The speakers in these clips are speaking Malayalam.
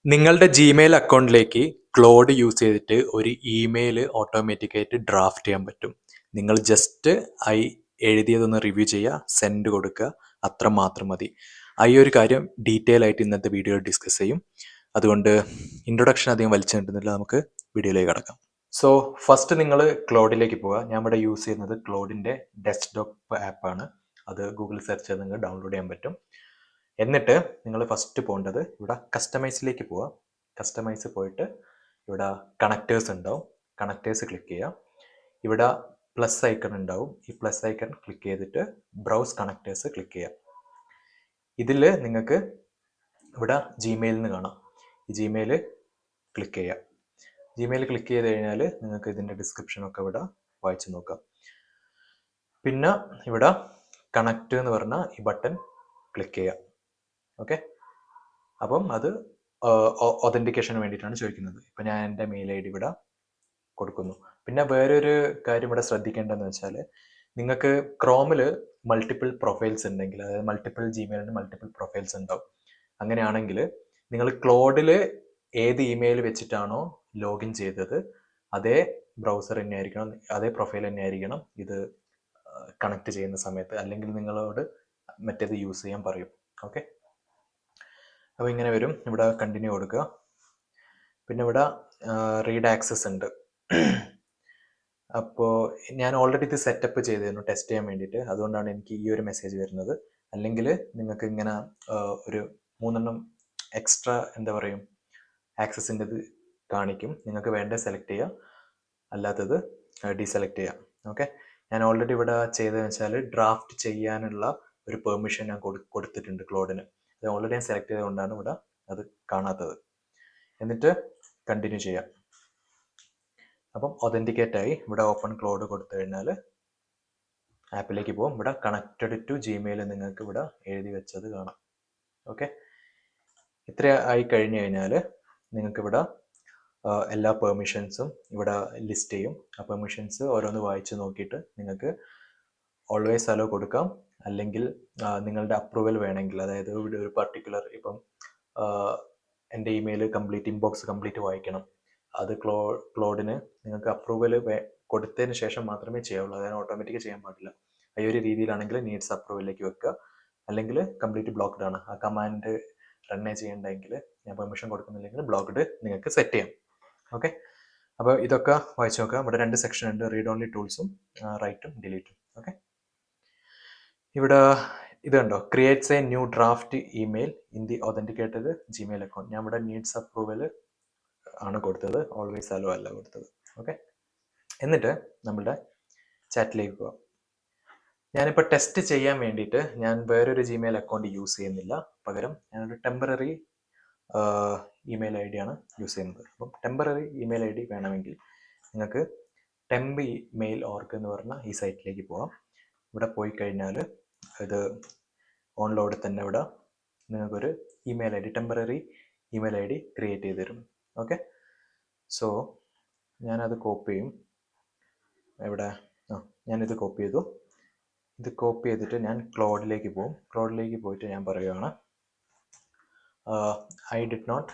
നിങ്ങളുടെ ജിമെയിൽ അക്കൗണ്ടിലേക്ക് ക്ലോഡ് യൂസ് ചെയ്തിട്ട് ഒരു ഇമെയിൽ ഓട്ടോമാറ്റിക്കായിട്ട് ഡ്രാഫ്റ്റ് ചെയ്യാൻ പറ്റും. നിങ്ങൾ ജസ്റ്റ് എഴുതിയതൊന്ന് റിവ്യൂ ചെയ്യുക, സെൻഡ് കൊടുക്കുക, അത്ര മാത്രം മതി. ഈ ഒരു കാര്യം ഡീറ്റെയിൽ ആയിട്ട് ഇന്നത്തെ വീഡിയോയിൽ ഡിസ്കസ് ചെയ്യും. അതുകൊണ്ട് ഇൻട്രൊഡക്ഷൻ അധികം വലിച്ചു കിട്ടുന്നില്ല, നമുക്ക് വീഡിയോയിലേക്ക് കടക്കാം. സോ ഫസ്റ്റ് നിങ്ങൾ ക്ലോഡിലേക്ക് പോവുക. ഞാൻ ഇവിടെ യൂസ് ചെയ്യുന്നത് ക്ലോഡിൻ്റെ ഡെസ്ക്ടോപ്പ് ആപ്പാണ്. അത് ഗൂഗിൾ സെർച്ച് ചെയ്ത് നിങ്ങൾക്ക് ഡൗൺലോഡ് ചെയ്യാൻ പറ്റും. എന്നിട്ട് നിങ്ങൾ ഫസ്റ്റ് പോകേണ്ടത് ഇവിടെ കസ്റ്റമൈസിലേക്ക് പോവുക. കസ്റ്റമൈസ് പോയിട്ട് ഇവിടെ കണക്റ്റേഴ്സ് ഉണ്ടാവും. കണക്റ്റേഴ്സ് ക്ലിക്ക് ചെയ്യുക. ഇവിടെ പ്ലസ് ഐക്കൺ ഉണ്ടാവും. ഈ പ്ലസ് ഐക്കൺ ക്ലിക്ക് ചെയ്തിട്ട് ബ്രൗസ് കണക്റ്റേഴ്സ് ക്ലിക്ക് ചെയ്യുക. ഇതിൽ നിങ്ങൾക്ക് ഇവിടെ ജിമെയിൽ നിന്ന് കാണാം. ഈ ജിമെയിൽ ക്ലിക്ക് ചെയ്യുക. ജിമെയിൽ ക്ലിക്ക് ചെയ്ത് കഴിഞ്ഞാൽ നിങ്ങൾക്ക് ഇതിൻ്റെ ഡിസ്ക്രിപ്ഷനൊക്കെ ഇവിടെ വായിച്ച് നോക്കാം. പിന്നെ ഇവിടെ കണക്റ്റ് എന്ന് പറഞ്ഞ ഈ ബട്ടൺ ക്ലിക്ക് ചെയ്യുക. ഓക്കെ, അപ്പം അത് ഒതൻറ്റിക്കേഷന് വേണ്ടിയിട്ടാണ് ചോദിക്കുന്നത്. ഇപ്പം ഞാൻ എൻ്റെ മെയിൽ ഐ ഡി ഇവിടെ കൊടുക്കുന്നു. പിന്നെ വേറൊരു കാര്യം ഇവിടെ ശ്രദ്ധിക്കേണ്ടതെന്ന് വെച്ചാൽ, നിങ്ങൾക്ക് ക്രോമിൽ മൾട്ടിപ്പിൾ പ്രൊഫൈൽസ് ഉണ്ടെങ്കിൽ, അതായത് മൾട്ടിപ്പിൾ ജിമെയിലിന് മൾട്ടിപ്പിൾ പ്രൊഫൈൽസ് ഉണ്ടാവും. അങ്ങനെയാണെങ്കിൽ നിങ്ങൾ ക്ലോഡിൽ ഏത് ഇമെയിൽ വെച്ചിട്ടാണോ ലോഗിൻ ചെയ്തത് അതേ ബ്രൗസർ തന്നെ ആയിരിക്കണം, അതേ പ്രൊഫൈൽ തന്നെ ആയിരിക്കണം ഇത് കണക്ട് ചെയ്യുന്ന സമയത്ത്. അല്ലെങ്കിൽ നിങ്ങളോട് മറ്റേത് യൂസ് ചെയ്യാൻ പറയും. ഓക്കെ, അപ്പോൾ ഇങ്ങനെ വരും. ഇവിടെ കണ്ടിന്യൂ കൊടുക്കുക. പിന്നെ ഇവിടെ റീഡ് ആക്സസ് ഉണ്ട്. അപ്പോൾ ഞാൻ ഓൾറെഡി ഇത് സെറ്റപ്പ് ചെയ്തിരുന്നു ടെസ്റ്റ് ചെയ്യാൻ വേണ്ടിയിട്ട്. അതുകൊണ്ടാണ് എനിക്ക് ഈ ഒരു മെസ്സേജ് വരുന്നത്. അല്ലെങ്കിൽ നിങ്ങൾക്ക് ഇങ്ങനെ ഒരു 3 എക്സ്ട്രാ എന്താ പറയും ആക്സസിൻ്റെ ഇത് കാണിക്കും. നിങ്ങൾക്ക് വേണ്ടത് സെലക്ട് ചെയ്യുക, അല്ലാത്തത് ഡീസെലക്ട് ചെയ്യാം. ഓക്കെ, ഞാൻ ഓൾറെഡി ഇവിടെ ചെയ്തതെന്ന് വെച്ചാൽ ഡ്രാഫ്റ്റ് ചെയ്യാനുള്ള ഒരു പെർമിഷൻ ഞാൻ കൊടുത്തിട്ടുണ്ട് ക്ലോഡിന്. അത് ഓൾറെഡി ഞാൻ സെലക്ട് ചെയ്തുകൊണ്ടാണ് ഇവിടെ അത് കാണാത്തത്. എന്നിട്ട് കണ്ടിന്യൂ ചെയ്യാം. അപ്പം ഒതൻറ്റിക്കേറ്റ് ആയി. ഇവിടെ ഓപ്പൺ ക്ലോഡ് കൊടുത്തു കഴിഞ്ഞാൽ ആപ്പിലേക്ക് പോകും. ഇവിടെ കണക്റ്റഡ് ടു ജിമെയിൽ നിങ്ങൾക്ക് ഇവിടെ എഴുതി വെച്ചത് കാണാം. ഓക്കെ, ഇത്ര ആയി കഴിഞ്ഞു കഴിഞ്ഞാൽ നിങ്ങൾക്ക് ഇവിടെ എല്ലാ പെർമിഷൻസും ഇവിടെ ലിസ്റ്റ് ചെയ്യും. ആ പെർമിഷൻസ് ഓരോന്ന് വായിച്ച് നോക്കിയിട്ട് നിങ്ങൾക്ക് ഓൾവേസ് അലോ കൊടുക്കാം. അല്ലെങ്കിൽ നിങ്ങളുടെ അപ്രൂവൽ വേണമെങ്കിൽ, അതായത് ഇവിടെ ഒരു പർട്ടിക്കുലർ ഇപ്പം എൻ്റെ ഇമെയിൽ കംപ്ലീറ്റ് ഇൻബോക്സ് കംപ്ലീറ്റ് വായിക്കണം, അത് ക്ലോഡിന് നിങ്ങൾക്ക് അപ്രൂവൽ കൊടുത്തതിന് ശേഷം മാത്രമേ ചെയ്യാവുള്ളൂ. അതിന് ഓട്ടോമാറ്റിക് ചെയ്യാൻ പാടില്ല. ഈ ഒരു രീതിയിലാണെങ്കിൽ നീഡ്സ് അപ്രൂവലിലേക്ക് വെക്കുക. അല്ലെങ്കിൽ കംപ്ലീറ്റ് ബ്ലോക്ക്ഡ് ആണ്, ആ കമാൻഡ് റണ്ണേ ചെയ്യണ്ടെങ്കിൽ, ഞാൻ പെർമിഷൻ കൊടുക്കുന്നില്ലെങ്കിൽ ബ്ലോക്ക്ഡ് നിങ്ങൾക്ക് സെറ്റ് ചെയ്യാം. ഓക്കെ, അപ്പോൾ ഇതൊക്കെ വായിച്ചു നോക്കുക. ഇവിടെ 2 സെക്ഷൻ ഉണ്ട്, റീഡ് ഓൺലി ടൂൾസും റൈറ്റും ഡിലീറ്റും. ഓക്കെ, ഇവിടെ ഇത് കണ്ടോ, creates A new draft email in the authenticated Gmail account. ഞാൻ ഇവിടെ നീഡ്സ് അപ്രൂവൽ ആണ് കൊടുത്തത്, ഓൾവേസ് അലോ അല്ല കൊടുത്തത്. ഓക്കെ, എന്നിട്ട് നമ്മുടെ ചാറ്റിലേക്ക് പോകാം. ഞാനിപ്പോൾ ടെസ്റ്റ് ചെയ്യാൻ വേണ്ടിയിട്ട് ഞാൻ വേറൊരു ജിമെയിൽ അക്കൗണ്ട് യൂസ് ചെയ്യുന്നില്ല. പകരം ഞാനൊരു ടെമ്പററി ഇമെയിൽ ഐ ഡി ആണ് യൂസ് ചെയ്യുന്നത്. അപ്പം ടെമ്പററി ഇമെയിൽ ഐ ഡി വേണമെങ്കിൽ നിങ്ങൾക്ക് ടെമ്പ് മെയിൽ ഓർഗ് എന്ന് പറഞ്ഞ ഈ സൈറ്റിലേക്ക് പോകാം. ഇവിടെ പോയി കഴിഞ്ഞാൽ ഇത് ഓൺലോഡ് തന്നെ ഇവിടെ നിങ്ങൾക്കൊരു email I D, temporary email I D create ചെയ്ത് തരും. ഓക്കെ, സോ ഞാനത് കോപ്പി ചെയ്യും. ഇവിടെ ഞാനിത് കോപ്പി ചെയ്തു. ഇത് കോപ്പി ചെയ്തിട്ട് ഞാൻ ക്ലോഡിലേക്ക് പോകും. ക്ലോഡിലേക്ക് പോയിട്ട് ഞാൻ പറയുകയാണ്, I did not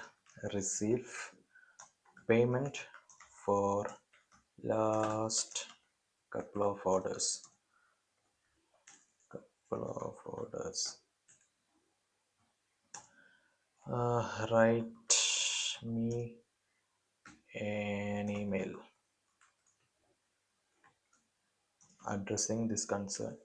receive payment for last couple of orders. Write me an email addressing this concern.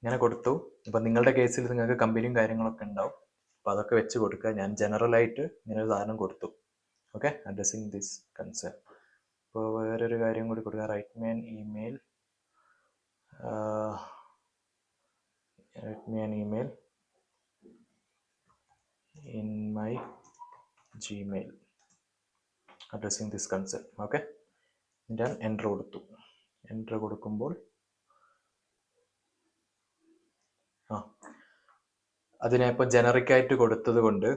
ഇങ്ങനെ കൊടുത്തു. ഇപ്പം നിങ്ങളുടെ കേസിൽ നിങ്ങൾക്ക് കമ്പനിയും കാര്യങ്ങളൊക്കെ ഉണ്ടാവും, അപ്പോൾ അതൊക്കെ വെച്ച് കൊടുക്കുക. ഞാൻ ജനറലായിട്ട് ഇങ്ങനെ ഒരു സാധനം കൊടുത്തു. Okay, addressing this concern. ഇപ്പോൾ വേറൊരു കാര്യം കൂടി കൊടുക്കുക, write me an email in my Gmail addressing this concern. Okay, ഞാൻ എൻ്റർ കൊടുത്തു. എൻ്റർ കൊടുക്കുമ്പോൾ അതിനെ ഇപ്പോൾ ജനറിക്കായിട്ട് കൊടുത്തത് കൊണ്ട്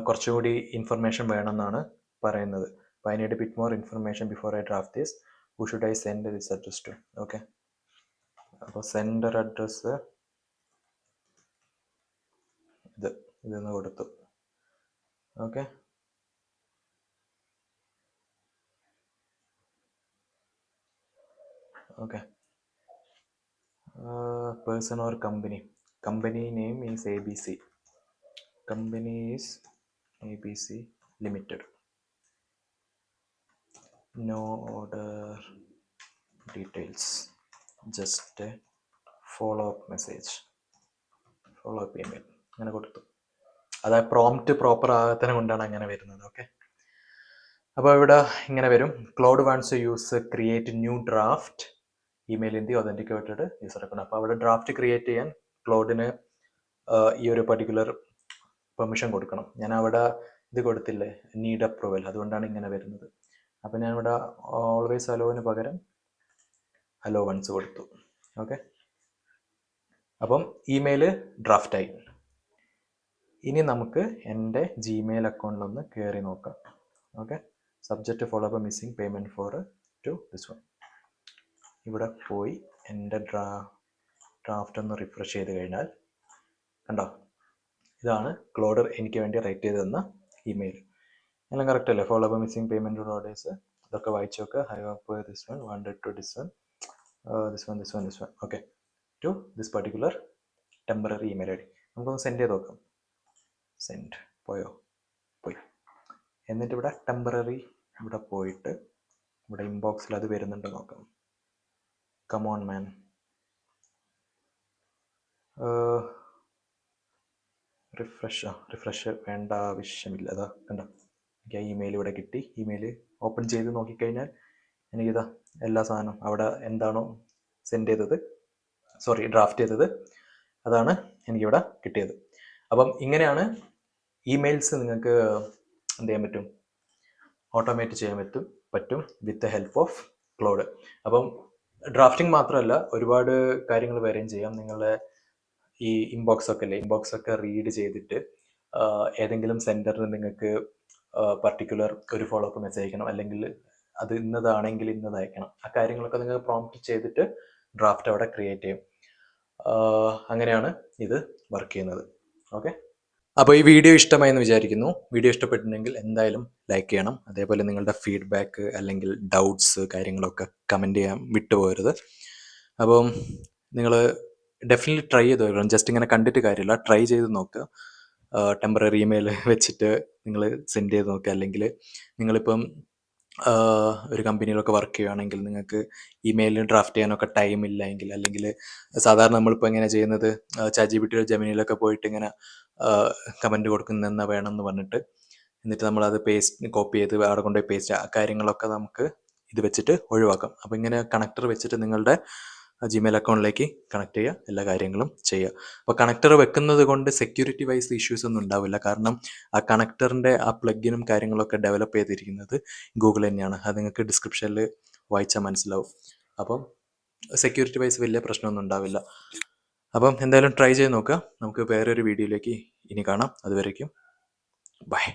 കുറച്ചുകൂടി ഇൻഫർമേഷൻ വേണമെന്നാണ് പറയുന്നത്. അപ്പോൾ I need bit more information before I draft this. Who should I send this address to? Okay, അപ്പോൾ സെൻഡർ അഡ്രസ്സ് ഇതൊന്ന് കൊടുത്തു. Okay, okay. Person or company. Company name is ABC. Company is ABC Limited. No order details, just a follow-up message, follow-up email. അങ്ങനെ കൊടുത്തു. അതായത് പ്രോംപ്റ്റ് പ്രോപ്പർ ആകാത്തതിനെ കൊണ്ടാണ് അങ്ങനെ വരുന്നത്. ഓക്കെ, അപ്പോൾ ഇവിടെ ഇങ്ങനെ വരും. Claude wants to use create new draft email in the authenticated user account. അപ്പോൾ അവിടെ ഡ്രാഫ്റ്റ് ക്രിയേറ്റ് ചെയ്യാൻ ക്ലൗഡിന് ഈ ഒരു പർട്ടിക്കുലർ പെർമിഷൻ കൊടുക്കണം. ഞാൻ അവിടെ ഇത് കൊടുത്തില്ലേ, നീഡ് അപ്രൂവൽ, അതുകൊണ്ടാണ് ഇങ്ങനെ വരുന്നത്. അപ്പം ഞാൻ ഇവിടെ ഓൾവേസ് അലോവിന് പകരം അലോ വൺസ് കൊടുത്തു. ഓക്കെ, അപ്പം ഇമെയിൽ ഡ്രാഫ്റ്റായി. ഇനി നമുക്ക് എൻ്റെ ജിമെയിൽ അക്കൗണ്ടിലൊന്ന് കയറി നോക്കാം. Okay, subject follow up missing payment for to this one. ഇവിടെ പോയി എൻ്റെ ഡ്രാഫ്റ്റ് ഒന്ന് റിഫ്രഷ് ചെയ്ത് കഴിഞ്ഞാൽ കണ്ടോ, ഇതാണ് ക്ലോഡ് എനിക്ക് വേണ്ടി റൈറ്റ് ചെയ്ത് തന്ന ഇമെയിൽ. എല്ലാം കറക്റ്റ് അല്ലേ? Follow up missing payment orders ഇതൊക്കെ വായിച്ചു നോക്കുക. Hi hope this one wanted to this one, this one okay, to this particular temporary email ID. നമുക്കൊന്ന് സെൻഡ് ചെയ്ത് നോക്കാം. സെൻഡ് പോയി. എന്നിട്ട് ഇവിടെ ടെമ്പററി ഇവിടെ പോയിട്ട് ഇവിടെ ഇൻബോക്സിൽ അത് വരുന്നുണ്ട് നോക്കാം. കമോൺ മാൻ, റിഫ്രഷ് വേണ്ട ആവശ്യമില്ല. അതാ കണ്ടോ, എനിക്ക് ആ ഇമെയിൽ ഇവിടെ കിട്ടി. ഇമെയിൽ ഓപ്പൺ ചെയ്ത് നോക്കിക്കഴിഞ്ഞാൽ എനിക്കിതാ എല്ലാ സാധനവും അവിടെ എന്താണോ സെൻഡ് ചെയ്തത്, ഡ്രാഫ്റ്റ് ചെയ്തത്, അതാണ് എനിക്കിവിടെ കിട്ടിയത്. അപ്പം ഇങ്ങനെയാണ് ഇമെയിൽസ് നിങ്ങൾക്ക് എന്ത് ചെയ്യാൻ പറ്റും, ഓട്ടോമേറ്റ് ചെയ്യാൻ പറ്റും with the help of cloud. അപ്പം ഡ്രാഫ്റ്റിംഗ് മാത്രമല്ല, ഒരുപാട് കാര്യങ്ങൾ വേറെയും ചെയ്യാം. നിങ്ങളുടെ ഈ ഇൻബോക്സ് ഒക്കെ റീഡ് ചെയ്തിട്ട് ഏതെങ്കിലും സെൻറ്ററിന് നിങ്ങൾക്ക് പർട്ടിക്കുലർ ഒരു ഫോളോ അപ്പ് മെസ്സേജ് അയക്കണം, അല്ലെങ്കിൽ അത് ഇന്നതാണെങ്കിൽ ഇന്നത് അയക്കണം. ആ കാര്യങ്ങളൊക്കെ നിങ്ങൾ പ്രോംപ്റ്റ് ചെയ്തിട്ട് ഡ്രാഫ്റ്റ് അവിടെ ക്രിയേറ്റ് ചെയ്യും. അങ്ങനെയാണ് ഇത് വർക്ക് ചെയ്യുന്നത്. ഓക്കെ, അപ്പോൾ ഈ വീഡിയോ ഇഷ്ടമായി എന്ന് വിചാരിക്കുന്നു. വീഡിയോ ഇഷ്ടപ്പെട്ടിട്ടുണ്ടെങ്കിൽ എന്തായാലും ലൈക്ക് ചെയ്യണം. അതേപോലെ നിങ്ങളുടെ ഫീഡ്ബാക്ക് അല്ലെങ്കിൽ ഡൗട്ട്സ് കാര്യങ്ങളൊക്കെ കമൻറ്റ് ചെയ്യാൻ വിട്ടുപോകരുത്. അപ്പം നിങ്ങൾ ഡെഫിനറ്റ്ലി ട്രൈ ചെയ്ത് നോക്കണം. ജസ്റ്റ് ഇങ്ങനെ കണ്ടിട്ട് കാര്യമില്ല, ട്രൈ ചെയ്ത് നോക്കുക. ടെമ്പററി ഇമെയിൽ വെച്ചിട്ട് നിങ്ങൾ സെൻഡ് ചെയ്ത് നോക്കുക. അല്ലെങ്കിൽ നിങ്ങളിപ്പം ഒരു കമ്പനിയിലൊക്കെ വർക്ക് ചെയ്യുകയാണെങ്കിൽ നിങ്ങൾക്ക് ഇമെയിൽ ഡ്രാഫ്റ്റ് ചെയ്യാനൊക്കെ ടൈം ഇല്ല എങ്കിൽ, അല്ലെങ്കിൽ സാധാരണ നമ്മളിപ്പോൾ എങ്ങനെ ചെയ്യുന്നത്, ChatGPT ജെമിനിയിലൊക്കെ പോയിട്ട് ഇങ്ങനെ കമൻറ്റ് കൊടുക്കുന്ന വേണമെന്ന് പറഞ്ഞിട്ട്, എന്നിട്ട് നമ്മളത് കോപ്പി ചെയ്ത് അവിടെ കൊണ്ടുപോയി പേസ്റ്റ്, ആ കാര്യങ്ങളൊക്കെ നമുക്ക് ഇത് വെച്ചിട്ട് ഒഴിവാക്കാം. അപ്പോൾ ഇങ്ങനെ കണക്ടർ വെച്ചിട്ട് നിങ്ങളുടെ ജിമെയിൽ അക്കൗണ്ടിലേക്ക് കണക്ട് ചെയ്യുക, എല്ലാ കാര്യങ്ങളും ചെയ്യുക. അപ്പോൾ കണക്ടർ വെക്കുന്നത് കൊണ്ട് സെക്യൂരിറ്റി വൈസ് ഇഷ്യൂസ് ഒന്നും ഉണ്ടാവില്ല. കാരണം ആ കണക്ടറിൻ്റെ ആ പ്ലഗിനും കാര്യങ്ങളൊക്കെ ഡെവലപ്പ് ചെയ്തിരിക്കുന്നത് ഗൂഗിൾ തന്നെയാണ്. അത് നിങ്ങൾക്ക് ഡിസ്ക്രിപ്ഷനിൽ വായിച്ചാൽ മനസ്സിലാവും. അപ്പം സെക്യൂരിറ്റി വൈസ് വലിയ പ്രശ്നമൊന്നും ഉണ്ടാവില്ല. അപ്പം എന്തായാലും ട്രൈ ചെയ്ത് നോക്കുക. നമുക്ക് വേറൊരു വീഡിയോയിലേക്ക് ഇനി കാണാം. അതുവരേക്കും ബൈ.